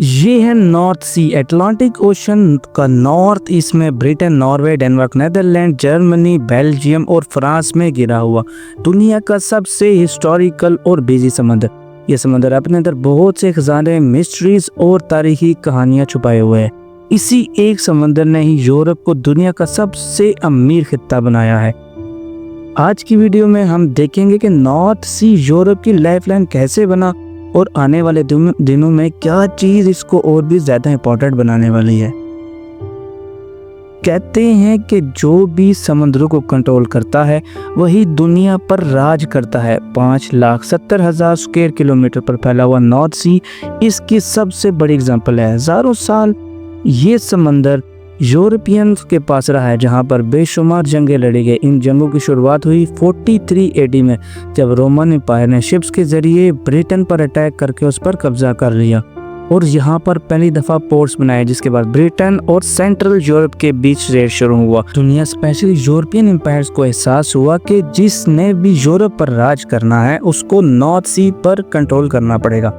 ये है नॉर्थ सी, Atlantic ocean का नॉर्थ ईस्ट में Britain, Norway, Denmark, Netherland, Germany, Belgium और फ्रांस में घिरा हुआ दुनिया का सबसे हिस्टोरिकल और बिजी समंदर। ये समंदर अपने अंदर बहुत से खजाने, मिस्ट्रीज और तारीखी कहानियां छुपाए हुए हैं। इसी एक समंदर ने ही यूरोप को दुनिया का सबसे अमीर खित्ता बनाया है। आज की वीडियो में हम देखेंगे कि नॉर्थ सी यूरोप की लाइफलाइन कैसे बना और आने वाले दिनों में क्या चीज इसको और भी ज्यादा इम्पोर्टेंट बनाने वाली है। कहते हैं कि जो भी समुद्रों को कंट्रोल करता है वही दुनिया पर राज करता है। 5,70,000 स्क्वायर किलोमीटर पर फैला हुआ नॉर्थ सी इसकी सबसे बड़ी एग्जांपल है। हजारों साल ये समंदर यूरोपियंस के पास रहा है, जहां पर बेशुमार जंगें लड़ी गई। इन जंगों की शुरुआत हुई 43 एडी में, जब रोमन एम्पायर ने शिप्स के जरिए ब्रिटेन पर अटैक करके उस पर कब्जा कर लिया और यहाँ पर पहली दफा पोर्ट्स बनाए, जिसके बाद ब्रिटेन और सेंट्रल यूरोप के बीच ट्रेड शुरू हुआ। दुनिया स्पेशली यूरोपियन एम्पायर्स को एहसास हुआ कि जिसने भी यूरोप पर राज करना है उसको नॉर्थ सी पर कंट्रोल करना पड़ेगा।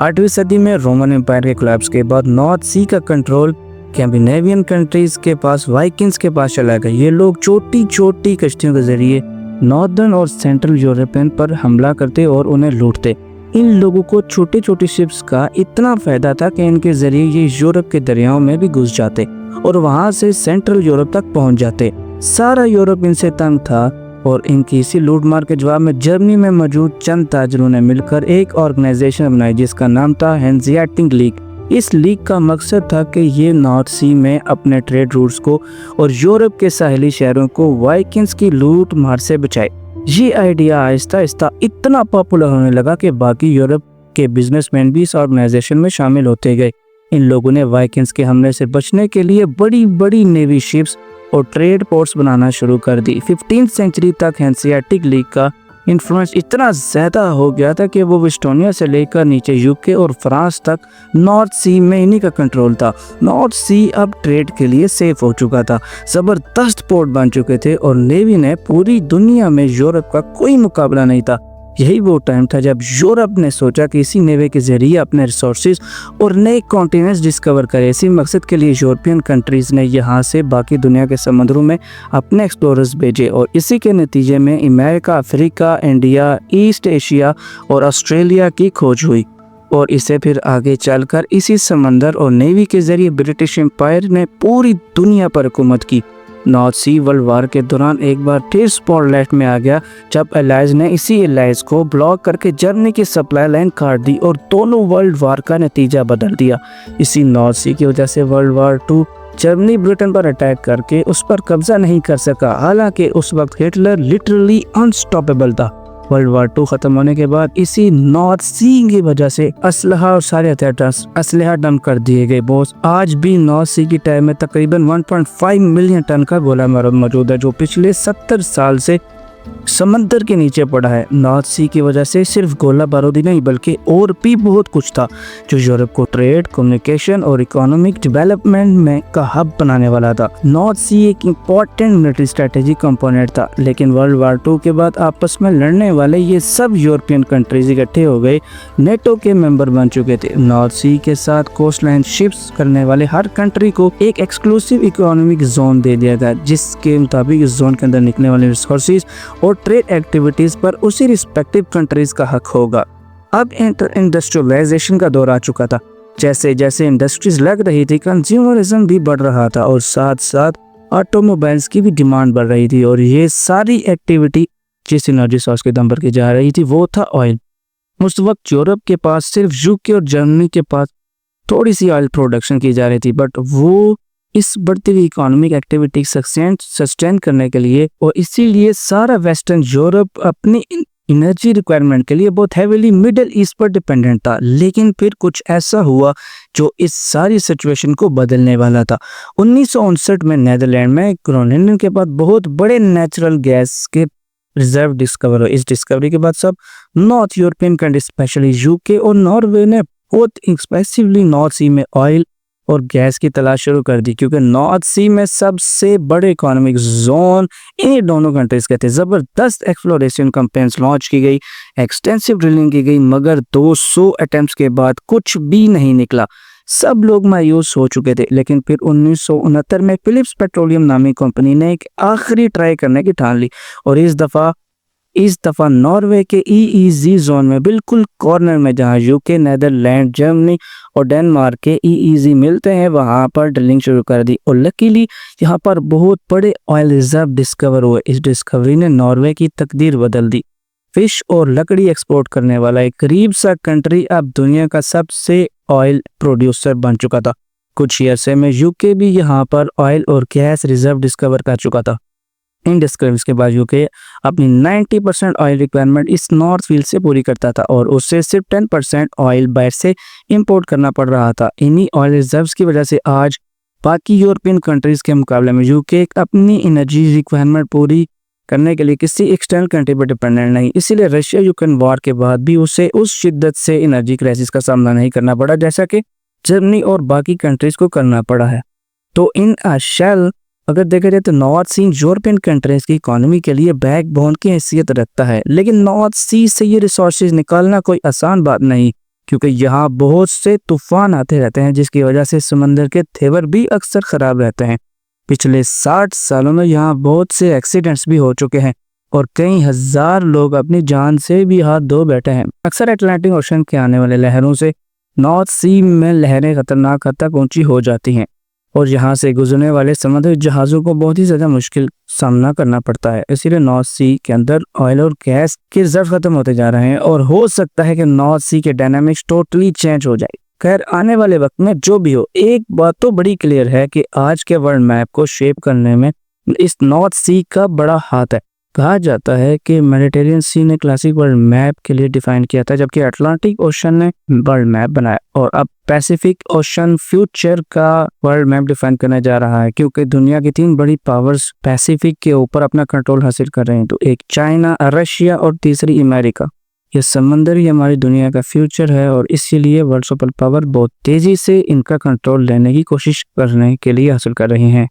8वीं सदी में रोमन एम्पायर के कोलैप्स के बाद नॉर्थ सी का कंट्रोल स्कैंडिनेवियन कंट्रीज के पास, वाइकिंग्स के पास चला गया। ये लोग छोटी छोटी कश्तियों के जरिए नॉर्दर्न और सेंट्रल यूरोपियन पर हमला करते और उन्हें लूटते। इन लोगों को छोटी छोटी शिप्स का इतना फायदा था कि इनके जरिए ये यूरोप के दरियाओं में भी घुस जाते और वहां से सेंट्रल यूरोप तक पहुंच जाते। सारा यूरोप इनसे तंग था और इनकी इसी लूटमार के जवाब में जर्मनी में मौजूद चंद ताजरों ने मिलकर एक ऑर्गेनाइजेशन बनाई जिसका नाम था हैंजियाटिक लीग। इस लीग का मकसद था कि ये नॉर्थ सी में अपने ट्रेड रूट्स को और यूरोप के साहिली शहरों को वाइकिंग्स की लूट मार से बचाए। ये आइडिया आहिस्ता आहिस्ता इतना पॉपुलर होने लगा कि बाकी यूरोप के बिजनेसमैन भी इस ऑर्गेनाइजेशन में शामिल होते गए। इन लोगों ने वाइकिंग्स के हमले से बचने के लिए बड़ी बड़ी नेवी शिप्स और ट्रेड पोर्ट्स बनाना शुरू कर दी। 15वीं सेंचुरी तक हैंजियाटिक लीग का इन्फ्लुएंस इतना ज़्यादा हो गया था कि वो एस्टोनिया से लेकर नीचे यूके और फ्रांस तक नॉर्थ सी में इन्हीं का कंट्रोल था। नॉर्थ सी अब ट्रेड के लिए सेफ हो चुका था, ज़बरदस्त पोर्ट बन चुके थे और नेवी ने पूरी दुनिया में यूरोप का कोई मुकाबला नहीं था। यही वो टाइम था जब यूरोप ने सोचा कि इसी नेवी के जरिए अपने रिसोर्सेज और नए कॉन्टिनेंट्स डिस्कवर करे। इसी मकसद के लिए यूरोपियन कंट्रीज़ ने यहाँ से बाकी दुनिया के समुद्रों में अपने एक्सप्लोरर्स भेजे और इसी के नतीजे में America, Africa, India, east Asia और ऑस्ट्रेलिया की खोज हुई। और इसे फिर आगे चलकर इसी समंदर और नेवी के जरिए ब्रिटिश एम्पायर ने पूरी दुनिया पर हुकूमत की। नॉर्थ सी वर्ल्ड वार के दौरान एक बार फिर स्पॉटलाइट में आ गया जब एलाइज ने इसी एलाइज को ब्लॉक करके जर्मनी की सप्लाई लाइन काट दी और दोनों वर्ल्ड वार का नतीजा बदल दिया। इसी नॉर्थ सी की वजह से वर्ल्ड वार 2 जर्मनी ब्रिटेन पर अटैक करके उस पर कब्जा नहीं कर सका। हालांकि उस वक्त हिटलर लिटरली अनस्टॉपेबल था। वर्ल्ड वार 2 खत्म होने के बाद इसी नॉर्थ सी की वजह से असलहा और सारे असलहा डंप कर दिए गए। बॉस, आज भी नॉर्थ सी की टाइम में तकरीबन 1.5 मिलियन टन का गोला बारूद मौजूद है जो पिछले 70 साल से समंदर के नीचे पड़ा है। नॉर्थ सी की वजह से सिर्फ गोला बारूद ही नहीं बल्कि और भी बहुत कुछ था जो यूरोप को ट्रेड, कम्युनिकेशन और इकोनॉमिक डेवलपमेंट में का हब बनाने वाला था। नॉर्थ सी एक इम्पॉर्टेंट मिलिट्री स्ट्रेटेजी कंपोनेंट था, लेकिन वर्ल्ड वार 2 के बाद आपस में लड़ने वाले ये सब यूरोपियन कंट्रीज इकट्ठे हो गए, नेटो के मेंबर बन चुके थे। नॉर्थ सी के साथ कोस्ट लाइन शिप्स करने वाले हर कंट्री को एक एक्सक्लूसिव इकोनॉमिक जोन दे दिया गया, जिसके मुताबिक इस जोन के अंदर निकलने वाले रिसोर्सेज और ट्रेड एक्टिविटीज पर उसी रिस्पेक्टिव कंट्रीज का हक होगा। अब इंडस्ट्रियलाइजेशन का दौर आ चुका था। जैसे जैसे इंडस्ट्रीज लग रही थी, कंज्यूमरिज्म भी बढ़ रहा था और साथ साथ ऑटोमोबाइल्स की भी डिमांड बढ़ रही थी और ये सारी एक्टिविटी जिस एनर्जी सोर्स के दम पर की जा रही थी वो था ऑयल। उस वक्त यूरोप के पास सिर्फ यूके और जर्मनी के पास थोड़ी सी ऑयल प्रोडक्शन की जा रही थी, बट वो इस बढ़ती हुई इकोनॉमिक एक्टिविटी सस्टेन करने के लिए और इसीलिए सारा वेस्टर्न यूरोप अपनी एनर्जी रिक्वायरमेंट के लिए बहुत हैवीली मिडिल ईस्ट पर डिपेंडेंट था। लेकिन फिर कुछ ऐसा हुआ जो इस सारी सिचुएशन को बदलने वाला था। 1959 में नेदरलैंड में ग्रोनिंगलैंड के बाद बहुत बड़े नेचुरल गैस के रिजर्व डिस्कवर हुए। इस डिस्कवरी के बाद सब north European country specially UK और नॉर्वे ने बहुत एक्सपेसिवली नॉर्थ सी में ऑयल और गैस की तलाश शुरू कर दी, क्योंकि नॉर्थ सी में सबसे बड़े इकोनॉमिक जोन इन्हीं दोनों कंट्रीज के थे। ज़बरदस्त एक्सप्लोरेशन कैंपेन्स लॉन्च की गई, एक्सटेंसिव ड्रिलिंग की गई, मगर 200 अटेम्प्ट्स के बाद कुछ भी नहीं निकला। सब लोग मायूस हो चुके थे, लेकिन फिर 1969 में फिलिप्स पेट्रोलियम नामी कंपनी ने एक आखिरी ट्राई करने की ठान ली और इस दफा नॉर्वे के ईईजी जोन में बिल्कुल कॉर्नर में, जहां यूके, नेदरलैंड, जर्मनी और डेनमार्क के ईईजी मिलते हैं, वहां पर ड्रिलिंग शुरू कर दी और लकीली यहाँ पर बहुत बड़े ऑयल रिजर्व डिस्कवर हुए। इस डिस्कवरी ने नॉर्वे की तकदीर बदल दी। फिश और लकड़ी एक्सपोर्ट करने वाला एक करीब सा कंट्री अब दुनिया का सबसे ऑयल प्रोड्यूसर बन चुका था। कुछ ही अरसे में यूके भी यहाँ पर ऑयल और गैस रिजर्व डिस्कवर कर चुका था। इन डिस्कवरीज के बाद यूके अपनी 90% ऑयल रिक्वायरमेंट इस नॉर्थ फील्ड से पूरी करता था और उससे सिर्फ 10% ऑयल बाहर से इंपोर्ट करना पड़ रहा था। इन्हीं ऑयल रिजर्व्स की वजह से आज बाकी यूरोपियन कंट्रीज के मुकाबले में यूके अपनी एनर्जी रिक्वायरमेंट पूरी करने के लिए किसी एक्सटर्नल कंट्री पर डिपेंडेंट नहीं। इसीलिए रशिया यूक्रेन वॉर के बाद भी उसे उस शिद्दत से एनर्जी क्राइसिस का सामना नहीं करना पड़ा जैसा कि जर्मनी और बाकी कंट्रीज को करना पड़ा है। तो इन शेल अगर देखा जाए तो नॉर्थ सी यूरोपियन कंट्रीज की इकोनॉमी के लिए बैकबोन की हैसियत रखता है, लेकिन नॉर्थ सी से ये रिसोर्सेज निकालना कोई आसान बात नहीं, क्योंकि यहाँ बहुत से तूफान आते रहते हैं जिसकी वजह से समंदर के तेवर भी अक्सर खराब रहते हैं। पिछले 60 सालों में यहाँ बहुत से एक्सीडेंट्स भी हो चुके हैं और कई हजार लोग अपनी जान से भी हाथ धो बैठे हैं। अक्सर अटलांटिक ओशन के आने वाले लहरों से नॉर्थ सी में लहरें खतरनाक हद तक ऊंची हो जाती हैं और यहाँ से गुजरने वाले समुद्री जहाज़ों को बहुत ही ज़्यादा मुश्किल सामना करना पड़ता है। इसीलिए नॉर्थ सी के अंदर ऑयल और गैस के रिजर्व खत्म होते जा रहे हैं और हो सकता है कि नॉर्थ सी के डायनामिक्स टोटली चेंज हो जाए। खैर, आने वाले वक्त में जो भी हो, एक बात तो बड़ी क्लियर है कि आज के वर्ल्ड मैप को शेप करने में इस नॉर्थ सी का बड़ा हाथ है। कहा जाता है कि मेडिटेरियन सी ने क्लासिक वर्ल्ड मैप के लिए डिफाइन किया था, जबकि अटलांटिक ओशन ने वर्ल्ड मैप बनाया और अब पैसिफिक ओशन फ्यूचर का वर्ल्ड मैप डिफाइन करने जा रहा है, क्योंकि दुनिया की 3 बड़ी पावर्स पैसिफिक के ऊपर अपना कंट्रोल हासिल कर रहे हैं। तो एक चाइना, रशिया और तीसरी अमेरिका। ये समंदर ही हमारी दुनिया का फ्यूचर है और इसीलिए वर्ल्ड सुपर पावर बहुत तेजी से इनका कंट्रोल लेने की कोशिश करने के लिए हासिल कर रही हैं।